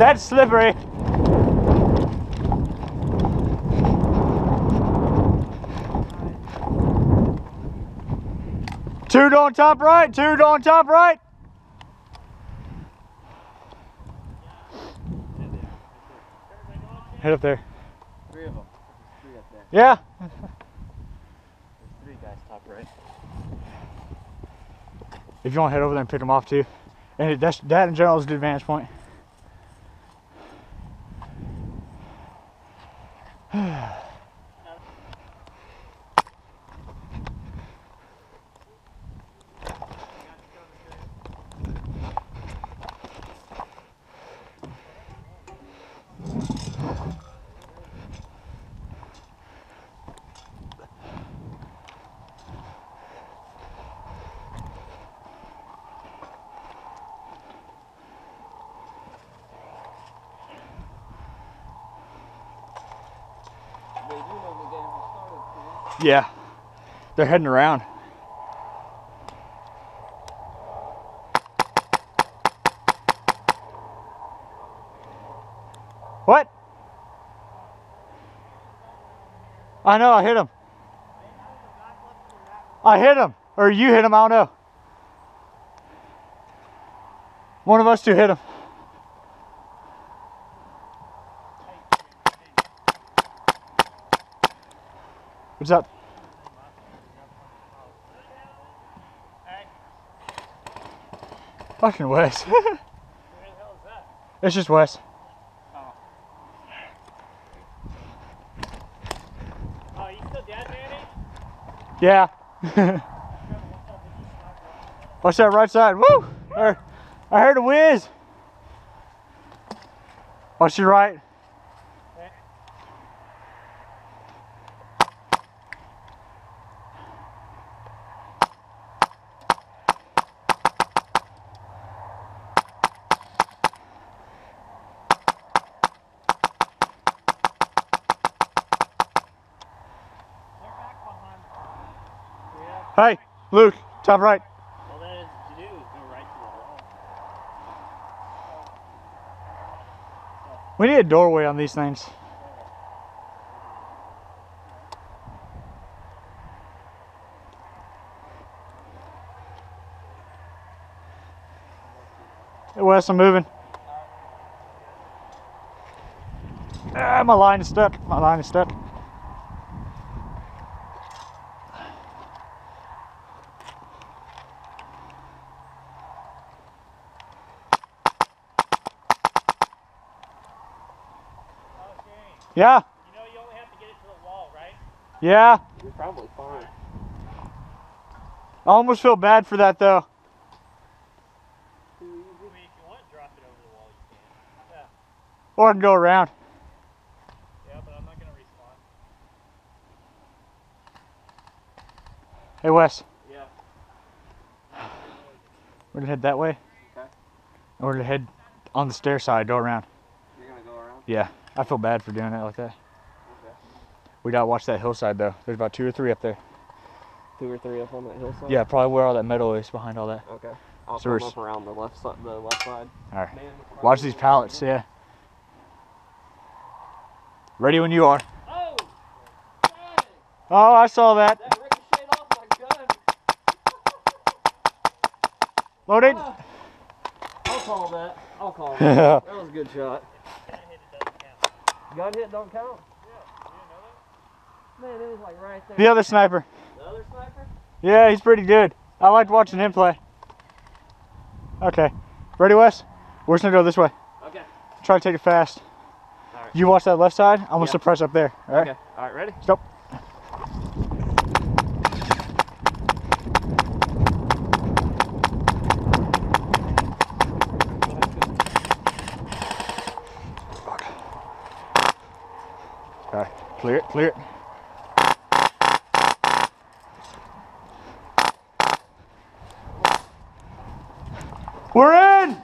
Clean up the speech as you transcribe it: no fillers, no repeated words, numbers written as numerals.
That's slippery. Two on top right, two on top right. Head up there. Three of them. There's three up there. Yeah. There's three guys top right. If you want to head over there and pick them off too. And that in general is a good advantage point. Yeah, they're heading around. What? I know, I hit him. I hit him, or you hit him, I don't know. One of us two hit him. What's up? Fucking Wes. Where the hell is that? It's just Wes. Oh. Oh, you still dead, Manny? Yeah. Watch that right side. Woo! I heard a whiz. Watch your right. Hey, Luke, top right. All that is to do is go right to the wall. We need a doorway on these things. Hey Wes, I'm moving. Ah, my line is stuck. My line is stuck. Yeah. You know you only have to get it to the wall, right? Yeah. You're probably fine. I almost feel bad for that though. I mean, if you want to drop it over the wall, you can. Yeah. Or I can go around. Yeah, but I'm not going to respawn. Hey Wes. Yeah. We're gonna head that way. Okay. And we're gonna head on the stair side, go around. You're gonna go around? Yeah. I feel bad for doing it like that. Okay. We gotta watch that hillside though. There's about 2 or 3 up there. 2 or 3 up on that hillside? Yeah, probably where all that metal is behind all that. Okay. I'll So come up around the left side. Alright. Watch these pallets, yeah. Ready when you are. Oh! Oh, I saw that. That ricocheted off my gun. Loaded. I'll call that. I'll call that. That was a good shot. Gun hit don't count? Yeah, you didn't know that? Man, it was like right there. The other sniper. The other sniper? Yeah, he's pretty good. I liked watching him play. Okay. Ready, Wes? We're just gonna go this way. Okay. Try to take it fast. All right. You watch that left side. I'm gonna Yeah. suppress up there. All right. Okay. All right, ready? Stop. All right. Clear it. Clear it. We're in!